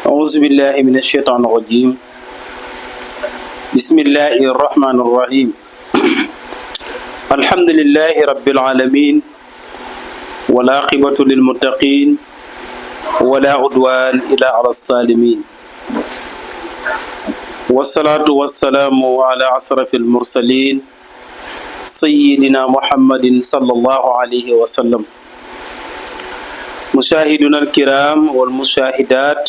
أعوذ بالله من الشيطان الرجيم بسم الله الرحمن الرحيم الحمد لله رب العالمين والعاقبة للمتقين ولا عدوان إلا على الظالمين والصلاة والسلام على أشرف المرسلين سيدنا محمد صلى الله عليه وسلم مشاهدنا الكرام والمشاهدات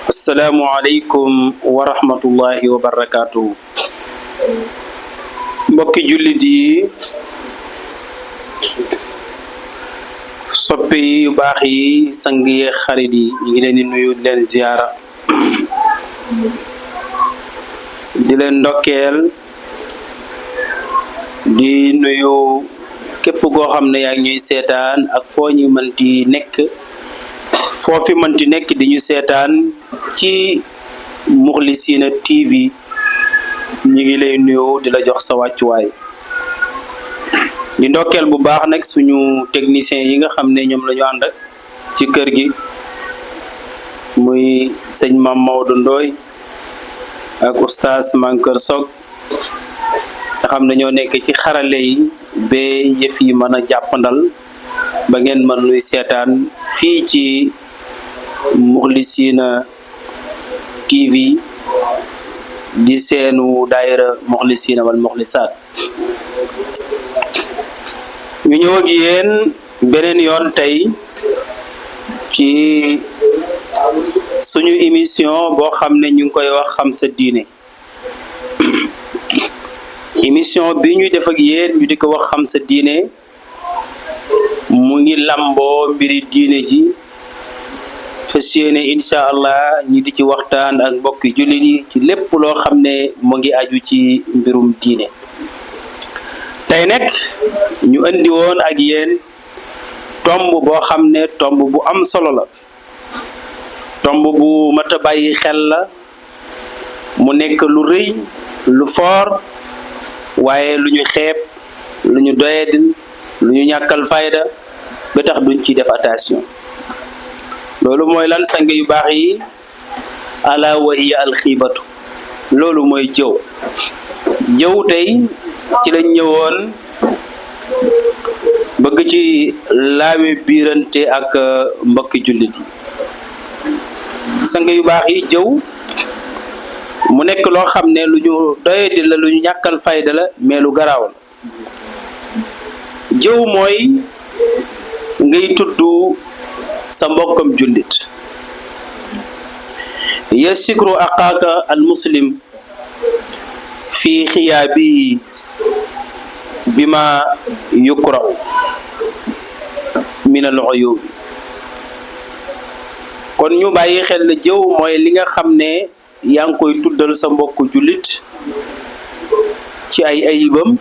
السلام عليكم ورحمة الله وبركاته mbokki jullit yi soppe yi yu baax yi sang yi xarit yi ñu ngi leen di nuyu di leen ziyaara di leen ndokkeel di nuyu képp koo xam ne yaa ngi ñuy seetaan ak foo ñu mënti nekk foofi mënti nekk di ñu seetaan ci Moukhlichina TV ñu ngi lay nuyu di la jox sa wàccuwaay di ndokkeel bu baax nag suñu technicien yi nga xam ne ñoom la ñu ànd ak ci kër gi muy sëñ Mame Maodo Ndoye ak oustaz Mankeur Sock nga xam ne ñoo nekk ci xarale yi ba yëf yi mën a jàppandal ba ngeen mën nuy seetaan fii ci Moukhlichina TV di seenu daayira Moukhlichina wal Moukhlisaat ñu ñëw ak yéen beneen yoon tey ci suñu émission boo xam ne ñu ngi koy wax xam sa diine émission bi ñuy def ak yéen ñu di ko wax xam sa diine mu ngi lamboo mbiri diine ji fas yéene incha allah ñi di ci waxtaan ak mbokki jullit yi ci lépp loo xam ne mu ngi aju ci mbirum diine tey nag ñu andi woon ak yéen tomb boo xam ne tomb bu am solo la tomb bu mat a bàyyi xel la mu nekk lu rëy lu foor waaye lu ñu xeeb lu ñu doyadil lu ñu ñàkkal fayda ba tax duñ ci def attention loolu mooy lan sang yu baax yi ala wa hiya alxiibatu loolu mooy jëw tey ci lañ ñëwoon bëgg ci laawe biirante ak mbokki jullit yi sang yu baax yi jëw mu nekk loo xam ne lu ñu doyadi la lu ñu ñàkkal fayda la mais lu garaaw la jëw mooy ngay tudd sa mbokkam jullit yasikru aqaaka al muslim fi xiyaabihi bima yukrahu min al uyub kon ñu bàyyi xel ne jëw mooy li nga xam ne yaa ngi koy tuddal sa mbokk jullit ci ay ayibam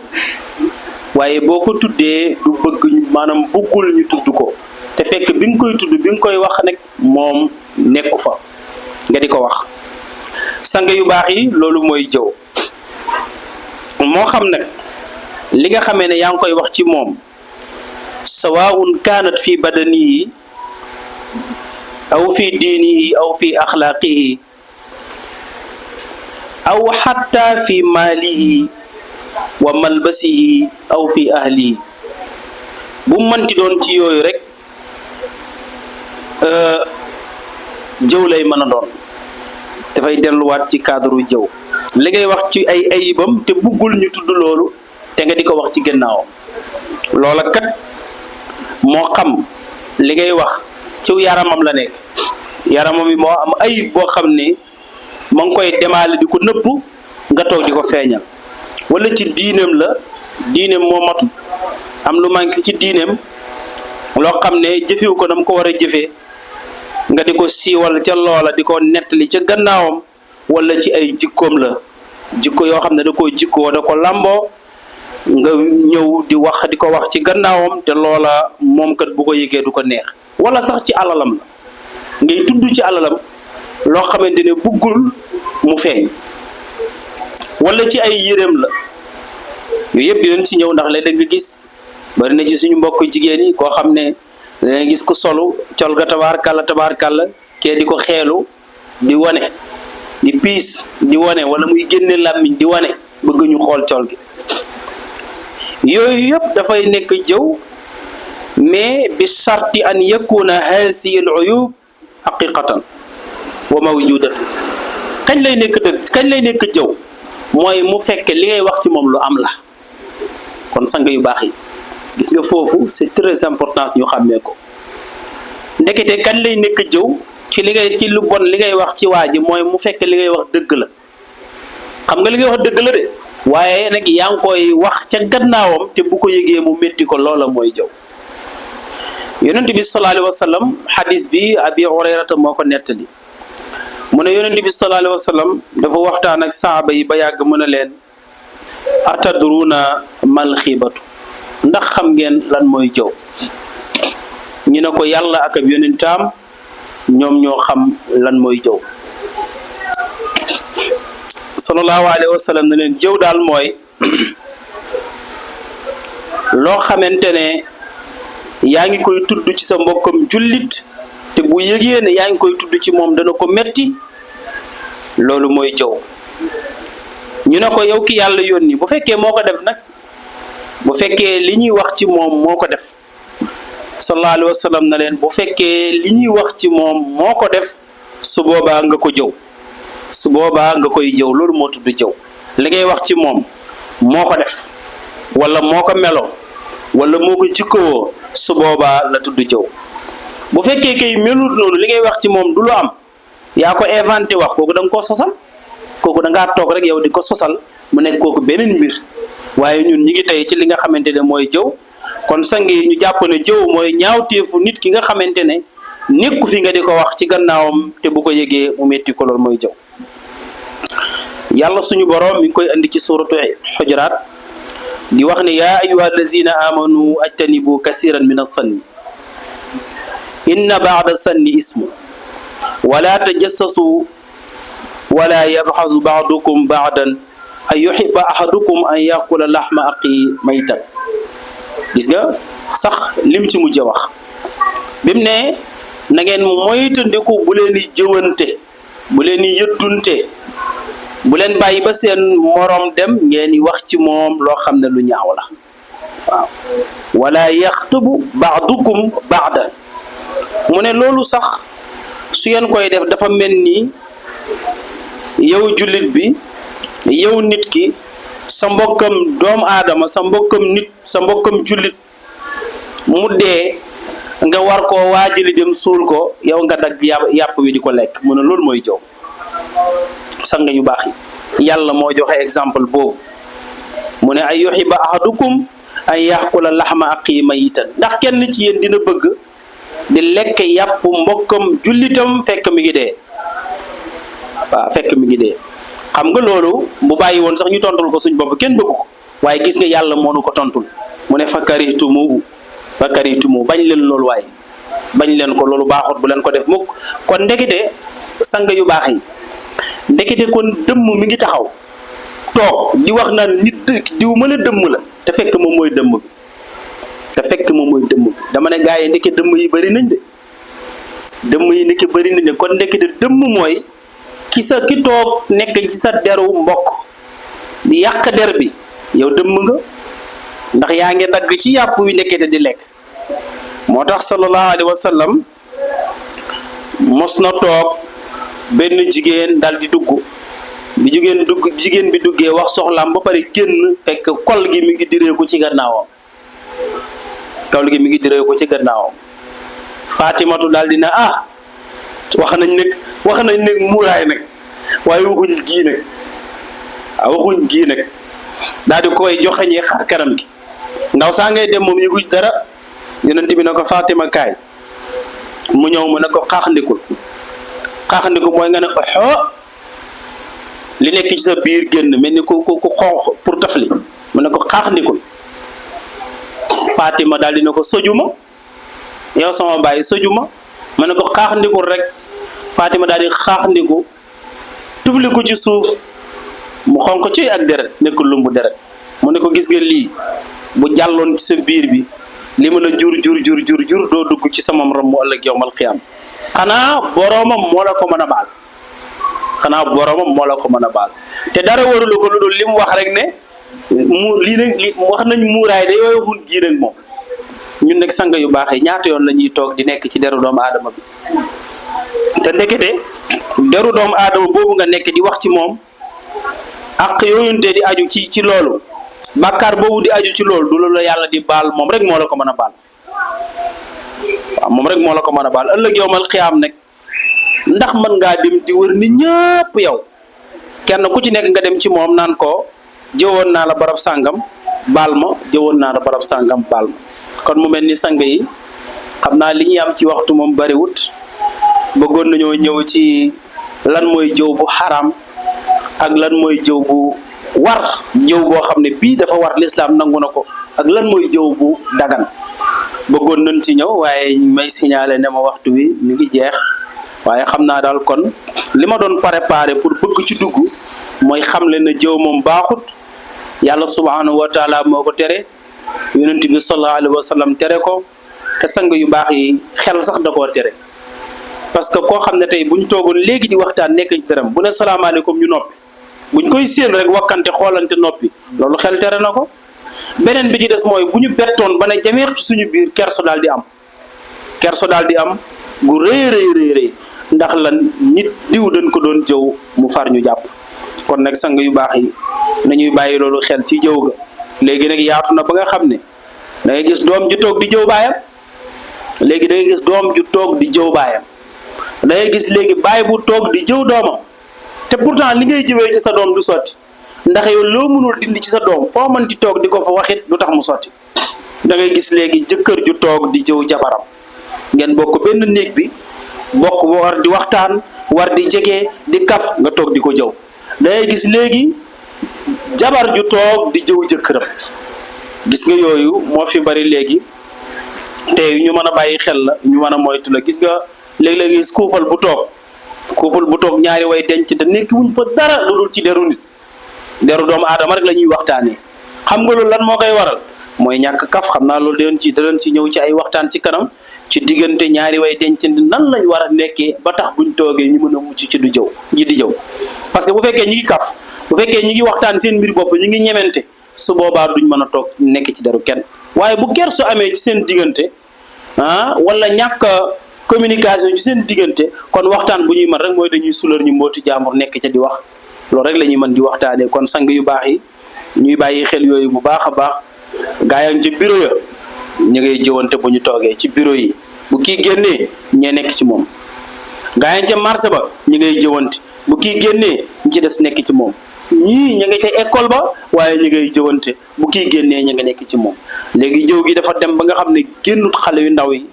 waaye boo ko tuddee du bëgg maanaam bëggul ñu tudd ko te fekk bi nga koy tudd bi nga koy wax nag moom nekku fa nga di ko wax sang yu baax yi loolu mooy jëw moo xam nag li nga xamee ne yaa ngi koy wax ci moom sawaun kaanat fi badanihi aw fi diinihi aw fi axlaaqihi aw xatta fi maalihi wa malbasihi aw fi ahlihi bu mënti doon ci yooyu rek jëw lay mën a doon dafay delluwaat ci cadre jëw li ngay wax ci ay ayibam te buggul ñu tudd loolu te nga di ko wax ci gannaawam loola kat moo xam li ngay wax ci yaramam la nekk yaramam yi moo am ayib boo xam ne ma ngi koy demaale di ko nëpp nga toog di ko feeñal wala ci diineem la diineem moo matut am lu manqué ci diineem loo xam ne jëfewu ko nam ko war a jëfee nga di ko siiwal ca loola di ko nettali ca gannaawam wala ci ay jikkoom la jikko yoo xam ne da koo jikkoo da ko lamboo nga ñëw di wax di ko wax ci gannaawam te loola moom kat bu ko yëgee du ko neex wala sax ci alalam la ngay tudd ci alalam loo xamante ne buggul mu feeñ wala ci ay yéreem la yooyu yëpp dinañ ci ñëw ndax léeg-léeg nga gis bari na ci suñu mbokk jigéen yi koo xam ne dangay gis ko solu col ga tabaarkàlla kee di ko xeelu di wane di piis di wane wala muy génne làmmiñ di wane bëgg ñu xool col gi yooyu yëpp dafay nekk jëw mais bi sharti an yakuna haasihi al uyub haqiqatan wa mawjudatan kañ lay nekk dëgg kañ lay nekk jëw mooy mu fekk li ngay wax ci moom lu am la kon sang yu baax yi gis nga foofu c'est très important ñu xàmmee ko ndekete kañ lay nekk jëw ci li ngay ci lu bon li ngay wax ci waa ji mooy mu fekk li ngay wax dëgg la xam nga li ngay wax dëgg la de waaye nag yaa ngi koy wax ca gannaawam te bu ko yëgee mu métti ko loola mooy jëw yonent bi sallallahu alayhi wa sallam hadis bi abi hurayrata moo ko nettali mu ne yonent bi sallallahu alayhi wa sallam dafa waxtaan ak saaba yi ba yàgg mu ne leen atadruna mal xiibatu ndax xam ngeen lan mooy jëw ñu ne ko yàlla ak ab yonentam ñoom ñoo xam lan mooy jëw sallallahu alayhi wa sallam ne leen jëw daal mooy loo xamante ne yaa ngi koy tudd ci sa mbokkam jullit te bu yëgee ne yaa ngi koy tudd ci moom dana ko metti loolu mooy jëw ñu ne ko yow ki yàlla yónni bu fekkee moo ko def nag bu fekkee li ñuy wax ci moom moo ko def sallallahu alayhi wa sallam na leen bu fekkee li ñuy wax ci moom moo ko def su boobaa nga ko jëw su boobaa nga koy jëw loolu moo tudd jëw li ngay wax ci moom moo ko def wala moo ko meloo wala moo ko jikkoo su boobaa la tudd jëw bu fekkee kay melut noonu li ngay wax ci moom du lu am yaa ko inventé wax kooku da nga koo sosal kooku da ngaa toog rek yow di ko sosal mu nekk kooku beneen mbir waaye ñun ñi ngi tey ci li nga xamante ne mooy jëw kon sang yi ñu jàpp ne jëw mooy ñaawteefu nit ki nga xamante ne nekku fi nga di ko wax ci gannaawam te bu ko yëgee mu metti ko loolu mooy jëw yàlla suñu borom mi ngi koy andi ci suratu Hujurat di wax ne yaa ayyuha allazina amanu ajtanibu kasiran min as-sanni inna ba'da sanni ismu wala tajassasu wala yabhasu ba'dukum ba'dan ay yuhibba ahadukum an yakula lahma aqi maytan gis nga sax lim ci mujj wax bim ne na ngeen moytandiku bu leen di jëwante bu leen di yëddunte bu leen bàyyi ba seen morom dem ngeen di wax ci moom loo xam ne lu ñaaw la waaw wala yaxtubu ba'dukum ba'dan mu ne loolu sax su ngeen koy def dafa mel ni yow jullit bi yow nit ki sa mbokkam doomu aadama sa mbokkam nit sa mbokkam jullit mu dee nga war koo waajali dem suul ko yow nga dagg yàpp wi di ko lekk mu ne loolu mooy jëw sang yu baax yi yàlla moo joxe exemple boobu mu ne ay yuhibba ahadukum an yaxkula laxma aqi mayitan ndax kenn ci yéen dina bëgg di lekk yàpp mbokkam jullitam fekk mi ngi dee waaw fekk mi ngi dee xam nga loolu bu bàyyi woon sax ñu tontul ko suñ bopp kenn bëgg ko waaye gis nga yàlla moo nu ko tontul mu ne fakaritumu bañ leen loolu waaye bañ leen ko loolu baaxut bu leen ko def mukk kon ndekete sang yu baax yi ndekete kon dëmm mi ngi taxaw toog di wax naan nit diw mën a dëmm la te fekk moom mooy dëmm bi dama ne gaa yi ndeke dëmm yi bëri nañ de dëmm yi ndeke bëri nañ de kon ndekete dëmm mooy ki toog nekk ci sa deru mbokk di yàq der bi yow dëmm nga ndax yaa ngi dagg ci yàpp wi nekkete di lekk moo tax sallallahu alayhi wa sallam mos na toog benn jigéen dal di dugg bi jigéen bi duggee wax soxlaam ba pare génn fekk kol gi mi ngi direeku ci gannaawam Fatimatu daal dina wax nañ nag muuraay nag waaye waxuñ gii nag daal di koy joxeñee xar kanam gi ndaw saa ngay dem moom yëguñ dara yonent bi ne ko Fatima kaay mu ñëw mu ne ko xaaxndikul mooy nga ne xoo li nekk ci sa biir génn mel ni ku xonq pour tafli mu ne ko xaaxndikul Fatima daal di ne ko sojuma yow sama baay sojuma mu ne ko xaaxndikul rek Fatima daal di xaaxndiku tufli ko ci suuf mu xonq ci ak deret nekk lumbu deret mu ne ko gis nga lii bu jàlloon ci sa biir bi li ma la jur doo dugg ci sama rom mu ëllëg yowmal qiyaam xanaa boroomam moo la ko mën a baal xanaa boromam moo la ko mën a baal te dara warulu ko lu dul li mu wax rek ne lii nag li wax nañ muuraay day yooyu waxun gii nag moom ñun nag sang yu baax yi ñaata yoon la ñuy toog di nekk ci deru doomu aadama bi te ndekete deru doomu aadama boobu nga nekk di wax ci moom ak yooyunte di aju ci loolu bàkkaar boobu di aju ci loolu du la yàlla di baal moom rek moo la ko mën a baal waaw moom rek moo la ko mën a baal ëllëg yowmal xiyaam nag ndax mën ngaa dem di wër nit ñëpp yow kenn ku ci nekk nga dem ci moom naan ko jëwoon naa la barab sàngam baal ma jëwoon naa la barab sàngam baal ma kon mu mel ni sang yi xam naa li ñuy am ci waxtu moom bariwut bëggoon nañoo ñëw ci lan mooy jëw bu xaram ak lan mooy jëw bu war jëw boo xam ne bii dafa war lislaam nangu na ko ak lan mooy jëw bu dagan bëggoon nañ ci ñëw waaye may signalé ne ma waxtu wi mi ngi jeex waaye xam naa daal kon li ma doon préparé pour bëgg ci dugg mooy xamle na jëw moom baaxut yàlla subhanahu wa taala moo ko tere yonent bi sallallahu alayhi wa sallam tere ko te sang yu baax yi xel sax da koo tere parce que koo xam ne tey buñ toogoon léegi di waxtaan nekk ci dërëm bu ne salaamaaleykum ñu noppi buñ koy séen rek wakkante xoolante noppi loolu xel tere na ko beneen bi ci des mooy bu ñu bettoon ba ne jameex ci suñu biir kerso daal di am gu rëy ndax lan nit diw dañ ko doon jëw mu far ñu jàpp kon nag sang yu baax yi nañuy bàyyi loolu xel ci jëw ga léegi nag yaatu na ba nga xam ne da ngay gis doom ju toog di jëw baayam léegi da ngay gis doom ju toog di jëw baayam da ngay gis léegi baay bu toog di jëw doomam te pourtant li ngay jëwee ci sa doom du sotti ndax yow loo mënul dindi ci sa doom foo mën di toog di ko fa waxit du tax mu sotti da ngay gis léegi jëkkër ju toog di jëw jabaram ngeen bokk benn néeg bi bokk war di waxtaan war di jege di kaf nga toog di ko jëw da ngay gis léegi jabar ju toog di jëw jëkkëram gis nga yooyu moo fi bari léegi te ñu mën a bàyyi xel la ñu mën a moytu la gis nga léeg-léeg gis couple bu toog ñaari way denc te nekk wuñ fa dara lu dul ci deru nit deru doomu aadama rek la ñuy waxtaanee xam nga loolu lan moo koy waral mooy ñàkk kaf xam naa loolu da doon ci ñëw ci ay waxtaan ci kanam ci diggante ñaari way dencante nan lañ war a nekkee ba tax buñ toogee ñu mën a mucc ci du jëw ñi di jëw parce que bu fekkee ñi ngi kaf bu fekkee ñi ngi waxtaan seen mbir bopp ñi ngi ñemente su boobaa duñ mën a toog nekk ci deru kenn waaye bu kersu amee ci seen diggante wala ñàkk communication ci seen diggante kon waxtaan bu ñuy mën rek mooy dañuy sulër ñu mbooti jaambur nekk ca di wax loolu rek la ñuy mën di waxtaanee kon sang yu baax yi ñuy bàyyi xel yooyu bu baax a baax gaa yi ci bureau ya ñu ngay jëwante bu ñu toogee ci bureau yi bu kii génnee ñee nekk ci moom gaa yi ca marché ba ñu ngay jëwante bu kii génnee ñi ci des nekk ci moom ñii ñu nga ca école ba waaye ñu ngay jëwante bu kii génnee ñu nga nekk ci moom léegi jëw gi dafa dem ba nga xam ne génnut xale yu ndaw yi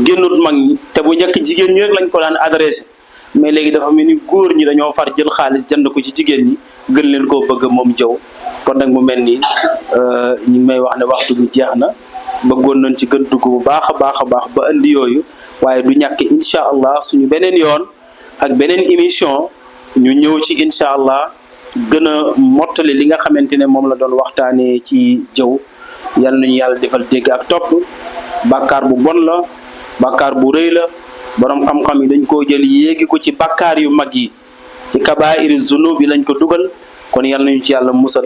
génnut mag ñi te bu njëkk jigéen ñi rek lañ ko daan adressé mais léegi dafa mel ni góor ñi dañoo far jël xaalis jënd ko ci jigéen ñi gën leen koo bëgg moom jëw kon nag mu mel ni ñu ngi may wax ne waxtu bi jeex na bëggoon nañ ci gën dugg bu baax a baax a baax ba indi yooyu waaye du ñàkk incha allah suñu beneen yoon ak beneen émission ñu ñëw ci incha allah gën a mottali li nga xamante ne moom la doon waxtaanee ci jëw yal nañu yàlla defal dégg ak topp bàkkaar bu bon la bàkkaar bu rëy la borom xam-xam yi dañ koo jël yéegi ko ci bàkkaar yu mag yi ci kabaa'iri zunub yi lañ ko dugal kon yal nañu ci yàlla musal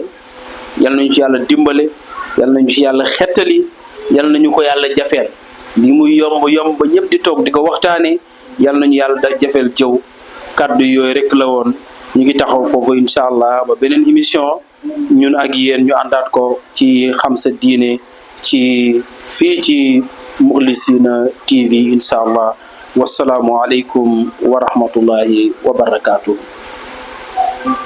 yal nañu ci yàlla dimbale yal nañu ci yàlla xettali yal nañu ko yàlla jafeel li muy yomb yomb ba ñëpp di toog di ko waxtaanee yal nañu yàlla da jafeel jëw kaddu yooyu rek la woon ñu ngi taxaw foofu incha allah ba beneen émission ñun ak yéen ñu àndaat ko ci xam sa diine ci fii ci Moukhlisina TV incha allah wasalaamu aleykum wa rahmatullahi wa barakaatu.